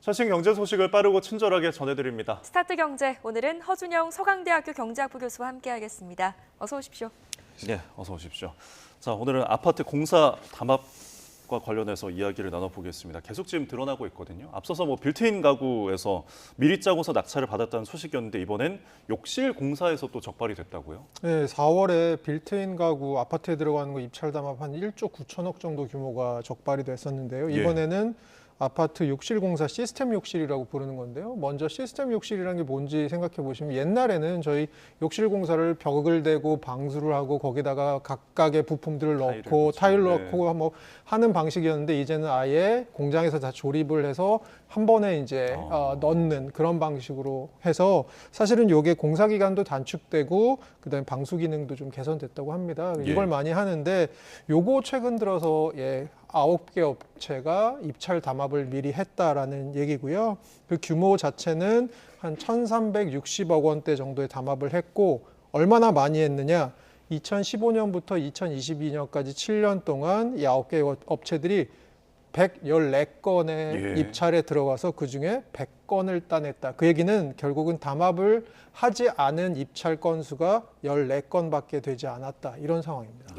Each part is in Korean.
최신 경제 소식을 빠르고 친절하게 전해드립니다. 스타트 경제, 오늘은 허준영 서강대학교 경제학부 교수와 함께하겠습니다. 어서 오십시오. 네, 어서 오십시오. 자, 오늘은 아파트 공사 담합과 관련해서 이야기를 나눠보겠습니다. 계속 지금 드러나고 있거든요. 앞서서 빌트인 가구에서 미리 짜고서 낙찰을 받았다는 소식이었는데 이번엔 욕실 공사에서 또 적발이 됐다고요? 네, 4월에 빌트인 가구 아파트에 들어가는 거 입찰 담합 한 1조 9천억 정도 규모가 적발이 됐었는데요. 이번에는 아파트 욕실 공사 시스템 욕실이라고 부르는 건데요. 먼저 시스템 욕실이라는 게 뭔지 생각해 보시면 옛날에는 저희 욕실 공사를 벽을 대고 방수를 하고 거기다가 각각의 부품들을 넣고 타일을 넣고 뭐 하는 방식이었는데 이제는 아예 공장에서 다 조립을 해서 한 번에 이제 넣는 그런 방식으로 해서 사실은 이게 공사 기간도 단축되고 그다음에 방수 기능도 좀 개선됐다고 합니다. 이걸 많이 하는데 요거 최근 들어서 9개 업체가 입찰 담합을 미리 했다라는 얘기고요. 그 규모 자체는 한 1,360억 원대 정도의 담합을 했고 얼마나 많이 했느냐? 2015년부터 2022년까지 7년 동안 이 9개 업체들이 114건의 입찰에 들어가서 그중에 100건을 따냈다. 그 얘기는 결국은 담합을 하지 않은 입찰 건수가 14건밖에 되지 않았다. 이런 상황입니다.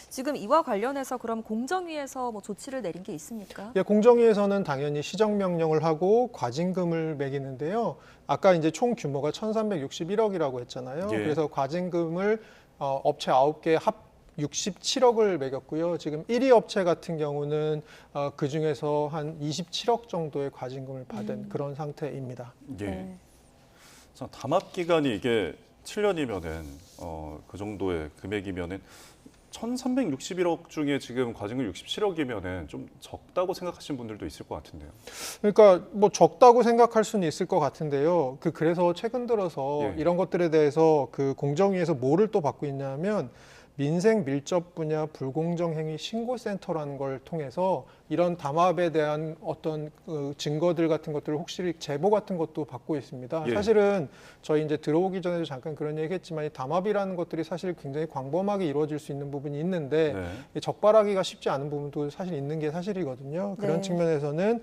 지금 이와 관련해서 그럼 공정위에서 조치를 내린 게 있습니까? 공정위에서는 당연히 시정명령을 하고 과징금을 매기는데요. 아까 이제 총 규모가 1,361억이라고 했잖아요. 그래서 과징금을 업체 9개 합 67억을 매겼고요. 지금 1위 업체 같은 경우는 그 중에서 한 27억 정도의 과징금을 받은 그런 상태입니다. 자, 담합 기간이 이게 7년이면은 그 정도의 금액이면은 1,361억 중에 지금 과징금 67억이면은 좀 적다고 생각하시는 분들도 있을 것 같은데요. 그러니까 적다고 생각할 수는 있을 것 같은데요. 그래서 최근 들어서 이런 것들에 대해서 그 공정위에서 뭐를 또 받고 있냐면 민생 밀접 분야 불공정 행위 신고센터라는 걸 통해서 이런 담합에 대한 어떤 증거들 같은 것들을 혹시 제보 같은 것도 받고 있습니다. 사실은 저희 이제 들어오기 전에도 잠깐 그런 얘기했지만 이 담합이라는 것들이 사실 굉장히 광범하게 이루어질 수 있는 부분이 있는데 적발하기가 쉽지 않은 부분도 사실 있는 게 사실이거든요. 그런 측면에서는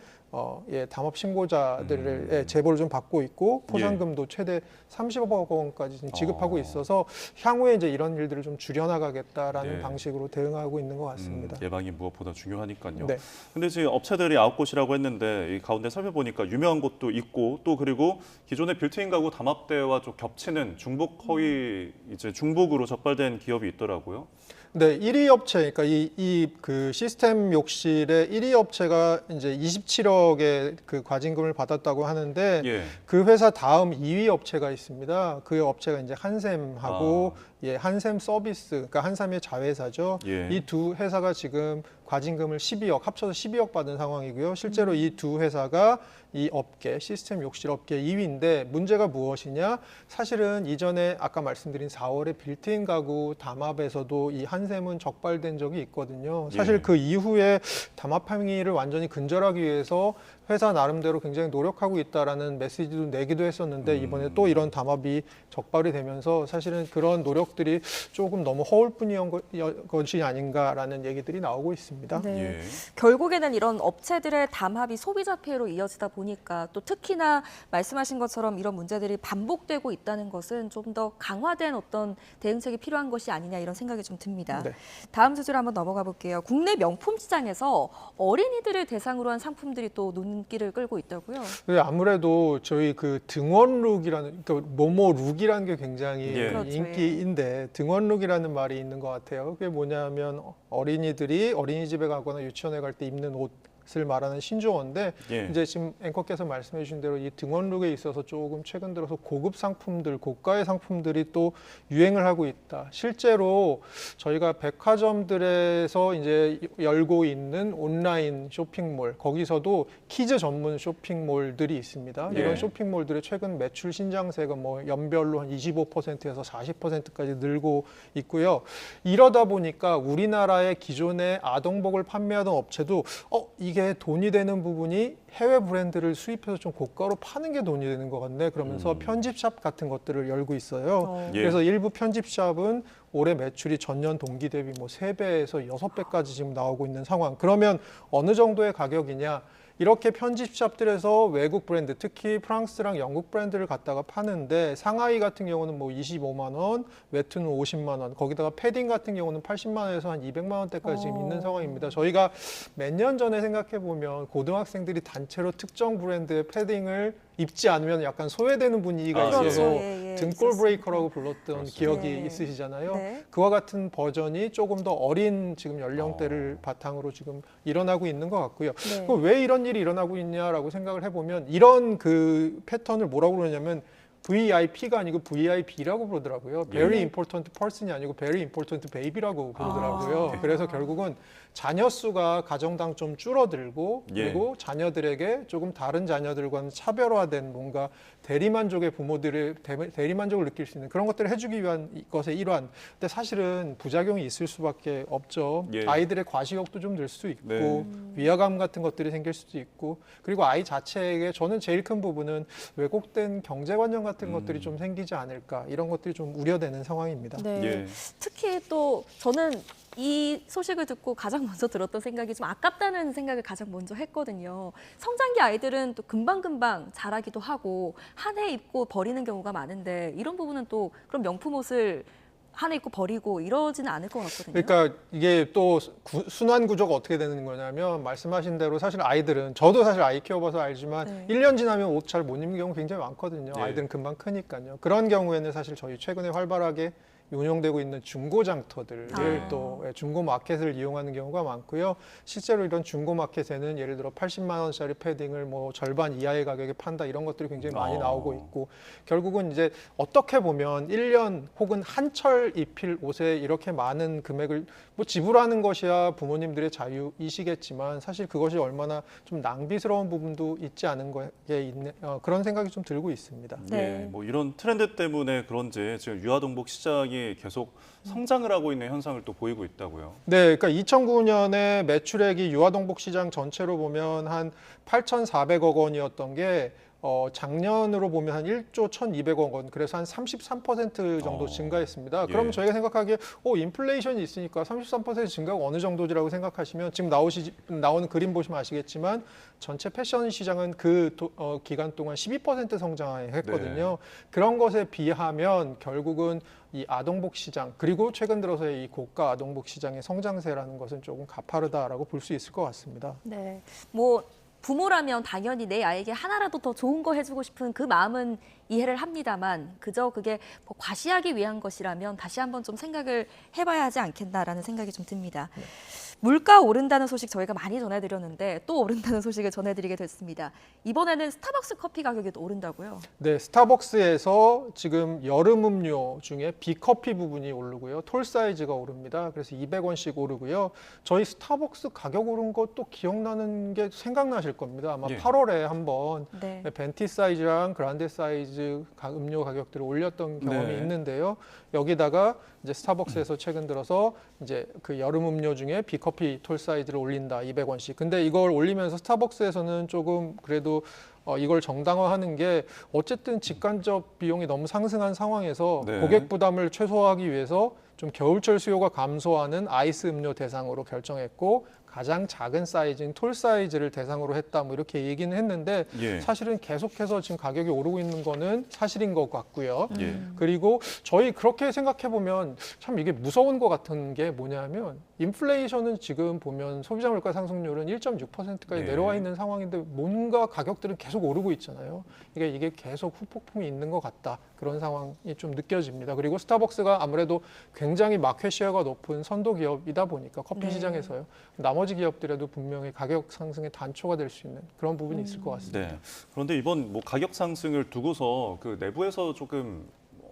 담합 신고자들의 제보를 좀 받고 있고 포상금도 최대 30억 원까지 지급하고 있어서 향후에 이제 이런 일들을 좀 줄여나가겠다라는 방식으로 대응하고 있는 것 같습니다. 예방이 무엇보다 중요하니까요. 근데 지금 업체들이 9곳이라고 했는데 이 가운데 살펴보니까 유명한 곳도 있고 또 그리고 기존의 빌트인 가구 담합대와 좀 겹치는 중복 허위 이제 중복으로 적발된 기업이 있더라고요. 네, 1위 업체, 그러니까 그 시스템 욕실의 1위 업체가 이제 27억의 그 과징금을 받았다고 하는데 그 회사 다음 2위 업체가 있습니다. 그 업체가 이제 한샘하고 한샘 서비스, 그러니까 한샘의 자회사죠. 이 두 회사가 지금 과징금을 12억, 합쳐서 12억 받은 상황이고요. 실제로 이 두 회사가 이 업계, 시스템 욕실 업계 2위인데 문제가 무엇이냐? 사실은 이전에 아까 말씀드린 4월에 빌트인 가구 담합에서도 이 한샘은 적발된 적이 있거든요. 사실 그 이후에 담합 행위를 완전히 근절하기 위해서 회사 나름대로 굉장히 노력하고 있다라는 메시지도 내기도 했었는데 이번에 또 이런 담합이 적발이 되면서 사실은 그런 노력들이 조금 너무 허울뿐이었던 것이 아닌가라는 얘기들이 나오고 있습니다. 결국에는 이런 업체들의 담합이 소비자 피해로 이어지다 보니까 또 특히나 말씀하신 것처럼 이런 문제들이 반복되고 있다는 것은 좀 더 강화된 어떤 대응책이 필요한 것이 아니냐 이런 생각이 좀 듭니다. 다음 주제로 한번 넘어가 볼게요. 국내 명품 시장에서 어린이들을 대상으로 한 상품들이 또 눈길을 끌고 있다고요? 아무래도 저희 그 등원룩이라는 모모룩이라는 게 굉장히 인기인데 등원룩이라는 말이 있는 것 같아요. 그게 뭐냐면 어린이들이 어린이집에 가거나 유치원에 갈 때 입는 옷을 말하는 신조어인데 이제 지금 앵커께서 말씀해 주신 대로 이 등원룩에 있어서 조금 최근 들어서 고급 상품들, 고가의 상품들이 또 유행을 하고 있다. 실제로 저희가 백화점들에서 이제 열고 있는 온라인 쇼핑몰, 거기서도 키즈 전문 쇼핑몰들이 있습니다. 이런 쇼핑몰들의 최근 매출 신장세가 연별로 한 25%에서 40%까지 늘고 있고요. 이러다 보니까 우리나라의 기존의 아동복을 판매하던 업체도 이게 돈이 되는 부분이 해외 브랜드를 수입해서 좀 고가로 파는 게 돈이 되는 것 같네. 그러면서 편집샵 같은 것들을 열고 있어요. 그래서 일부 편집샵은 올해 매출이 전년 동기 대비 3배에서 6배까지 지금 나오고 있는 상황. 그러면 어느 정도의 가격이냐? 이렇게 편집샵들에서 외국 브랜드, 특히 프랑스랑 영국 브랜드를 갖다가 파는데 상하이 같은 경우는 뭐 25만 원, 웨트는 50만 원, 거기다가 패딩 같은 경우는 80만 원에서 한 200만 원대까지 지금 있는 상황입니다. 저희가 몇 년 전에 생각해 보면 고등학생들이 단체로 특정 브랜드의 패딩을 입지 않으면 약간 소외되는 분위기가 있어서 예, 등골 브레이커라고 불렀던 그렇습니다. 기억이 네. 있으시잖아요. 네. 그와 같은 버전이 조금 더 어린 지금 연령대를 바탕으로 지금 일어나고 있는 것 같고요. 네. 그럼 왜 이런 일이 일어나고 있냐라고 생각을 해보면 이런 그 패턴을 뭐라고 그러냐면 VIP가 아니고 VIB라고 부르더라고요. Very important person이 아니고 Very important baby라고 부르더라고요. 아. 그래서 결국은 자녀 수가 가정당 좀 줄어들고 예. 그리고 자녀들에게 조금 다른 자녀들과는 차별화된 뭔가 대리만족의 부모들의 대리만족을 느낄 수 있는 그런 것들을 해주기 위한 것의 일환. 근데 사실은 부작용이 있을 수밖에 없죠. 예. 아이들의 과식욕도 좀 늘 수 있고 네. 위화감 같은 것들이 생길 수도 있고 그리고 아이 자체에게 저는 제일 큰 부분은 왜곡된 경제관념 같은 것들이 좀 생기지 않을까 이런 것들이 좀 우려되는 상황입니다. 네. 예. 특히 또 저는 이 소식을 듣고 가장 먼저 들었던 생각이 좀 아깝다는 생각을 가장 먼저 했거든요. 성장기 아이들은 또 금방금방 자라기도 하고 한 해 입고 버리는 경우가 많은데 이런 부분은 또 그런 명품 옷을 한 해 입고 버리고 이러지는 않을 것 같거든요. 그러니까 이게 또 순환 구조가 어떻게 되는 거냐면 말씀하신 대로 사실 아이들은 저도 사실 아이 키워봐서 알지만 네. 1년 지나면 옷 잘 못 입는 경우 굉장히 많거든요. 네. 아이들은 금방 크니까요. 그런 경우에는 사실 저희 최근에 활발하게 운영되고 있는 중고 장터들을 아. 또 중고 마켓을 이용하는 경우가 많고요. 실제로 이런 중고 마켓에는 예를 들어 80만 원짜리 패딩을 뭐 절반 이하의 가격에 판다 이런 것들이 굉장히 많이 나오고 있고 결국은 이제 어떻게 보면 1년 혹은 한철 입힐 옷에 이렇게 많은 금액을 뭐 지불하는 것이야 부모님들의 자유이시겠지만 사실 그것이 얼마나 좀 낭비스러운 부분도 있지 않은 거에 있는 그런 생각이 좀 들고 있습니다. 네. 예, 뭐 이런 트렌드 때문에 그런지 지금 유아동복 시장이 계속 성장을 하고 있는 현상을 또 보이고 있다고요. 네, 그러니까 2009년에 매출액이 유아동복 시장 전체로 보면 한 8,400억 원이었던 게 작년으로 보면 한 1조 1,200억 원, 그래서 한 33% 정도 증가했습니다. 예. 그럼 저희가 생각하기에 인플레이션이 있으니까 33% 증가가 어느 정도지라고 생각하시면 지금 나오는 그림 보시면 아시겠지만 전체 패션 시장은 그 기간 동안 12% 성장했거든요. 네. 그런 것에 비하면 결국은 이 아동복 시장 그리고 최근 들어서의 이 고가 아동복 시장의 성장세라는 것은 조금 가파르다라고 볼 수 있을 것 같습니다. 네. 뭐 부모라면 당연히 내 아이에게 하나라도 더 좋은 거 해주고 싶은 그 마음은 이해를 합니다만 그저 그게 뭐 과시하기 위한 것이라면 다시 한번 좀 생각을 해봐야 하지 않겠나라는 생각이 좀 듭니다. 네. 물가 오른다는 소식 저희가 많이 전해드렸는데 또 오른다는 소식을 전해드리게 됐습니다. 이번에는 스타벅스 커피 가격이 또 오른다고요? 네, 스타벅스에서 지금 여름 음료 중에 비커피 부분이 오르고요. 톨 사이즈가 오릅니다. 그래서 200원씩 오르고요. 저희 스타벅스 가격 오른 것도 기억나는 게 생각나실 겁니다. 아마 예. 8월에 한번 네. 벤티 사이즈랑 그란데 사이즈 음료 가격들을 올렸던 경험이 네. 있는데요. 여기다가 이제 스타벅스에서 최근 들어서 이제 그 여름 음료 중에 비커피 톨 사이즈를 올린다 200원씩. 근데 이걸 올리면서 스타벅스에서는 조금 그래도 이걸 정당화하는 게 어쨌든 직간접 비용이 너무 상승한 상황에서 네. 고객 부담을 최소화하기 위해서 좀 겨울철 수요가 감소하는 아이스 음료 대상으로 결정했고 가장 작은 사이즈인 톨 사이즈를 대상으로 했다 뭐 이렇게 얘기는 했는데 예. 사실은 계속해서 지금 가격이 오르고 있는 거는 사실인 것 같고요. 예. 그리고 저희 그렇게 생각해 보면 참 이게 무서운 것 같은 게 뭐냐면 인플레이션은 지금 보면 소비자 물가 상승률은 1.6%까지 네. 내려와 있는 상황인데 뭔가 가격들은 계속 오르고 있잖아요. 이게 계속 후폭풍이 있는 것 같다. 그런 상황이 좀 느껴집니다. 그리고 스타벅스가 아무래도 굉장히 마켓 쉐어가 높은 선도 기업이다 보니까 커피 네. 시장에서요. 나머지 기업들에도 분명히 가격 상승의 단초가 될 수 있는 그런 부분이 있을 것 같습니다. 네. 그런데 이번 뭐 가격 상승을 두고서 그 내부에서 조금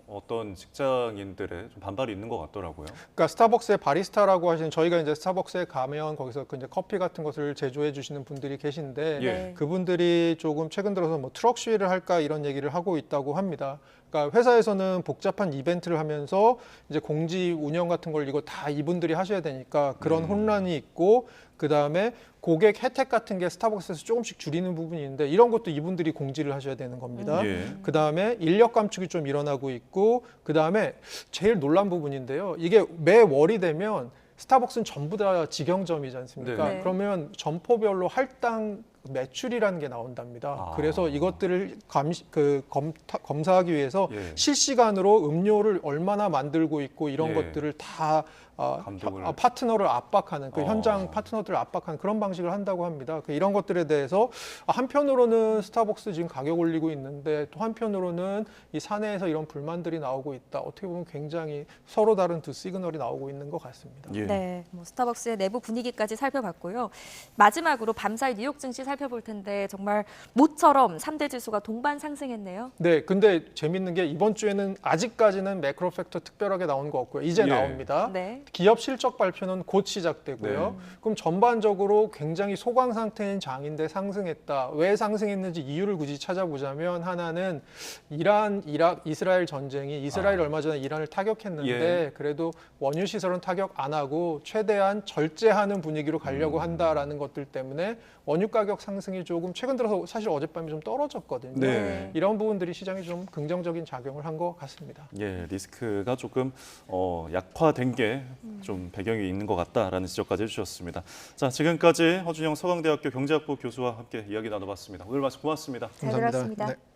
어떤 직장인들의 좀 반발이 있는 것 같더라고요. 그러니까 스타벅스의 바리스타라고 하시는 저희가 이제 스타벅스에 가면 거기서 그 이제 커피 같은 것을 제조해 주시는 분들이 계신데 예. 그분들이 조금 최근 들어서 뭐 트럭 시위를 할까 이런 얘기를 하고 있다고 합니다. 그러니까 회사에서는 복잡한 이벤트를 하면서 이제 공지 운영 같은 걸 이거 다 이분들이 하셔야 되니까 그런 혼란이 있고 그 다음에 고객 혜택 같은 게 스타벅스에서 조금씩 줄이는 부분이 있는데 이런 것도 이분들이 공지를 하셔야 되는 겁니다. 예. 그 다음에 인력 감축이 좀 일어나고 있고 그 다음에 제일 놀란 부분인데요. 이게 매 월이 되면 스타벅스는 전부 다 직영점이지 않습니까? 네. 그러면 점포별로 할당 매출이라는 게 나온답니다. 아. 그래서 이것들을 검사하기 위해서 예. 실시간으로 음료를 얼마나 만들고 있고 이런 예. 것들을 다 감독을. 파트너를 압박하는 그 어. 현장 파트너들을 압박하는 그런 방식을 한다고 합니다. 이런 것들에 대해서 한편으로는 스타벅스 지금 가격 올리고 있는데 또 한편으로는 이 사내에서 이런 불만들이 나오고 있다. 어떻게 보면 굉장히 서로 다른 두 시그널이 나오고 있는 것 같습니다. 예. 네, 뭐 스타벅스의 내부 분위기까지 살펴봤고요. 마지막으로 밤사이 뉴욕 증시 살펴볼 텐데 정말 모처럼 3대 지수가 동반 상승했네요. 네, 근데 재밌는 게 이번 주에는 아직까지는 매크로 팩터 특별하게 나온 거 없고요. 이제 예. 나옵니다. 네. 기업 실적 발표는 곧 시작되고요. 그럼 전반적으로 굉장히 소강 상태인 장인데 상승했다. 왜 상승했는지 이유를 굳이 찾아보자면 하나는 이란, 이라크, 이스라엘 전쟁이 이스라엘 얼마 전에 이란을 타격했는데 예. 그래도 원유 시설은 타격 안 하고 최대한 절제하는 분위기로 가려고 한다라는 것들 때문에 원유 가격 상승이 조금 최근 들어서 사실 어젯밤에 좀 떨어졌거든요. 네. 이런 부분들이 시장에 좀 긍정적인 작용을 한 것 같습니다. 예, 리스크가 조금 약화된 게 좀 배경이 있는 것 같다라는 지적까지 해주셨습니다. 자, 지금까지 허준영 서강대학교 경제학부 교수와 함께 이야기 나눠봤습니다. 오늘 말씀 고맙습니다. 잘 감사합니다. 들었습니다. 네.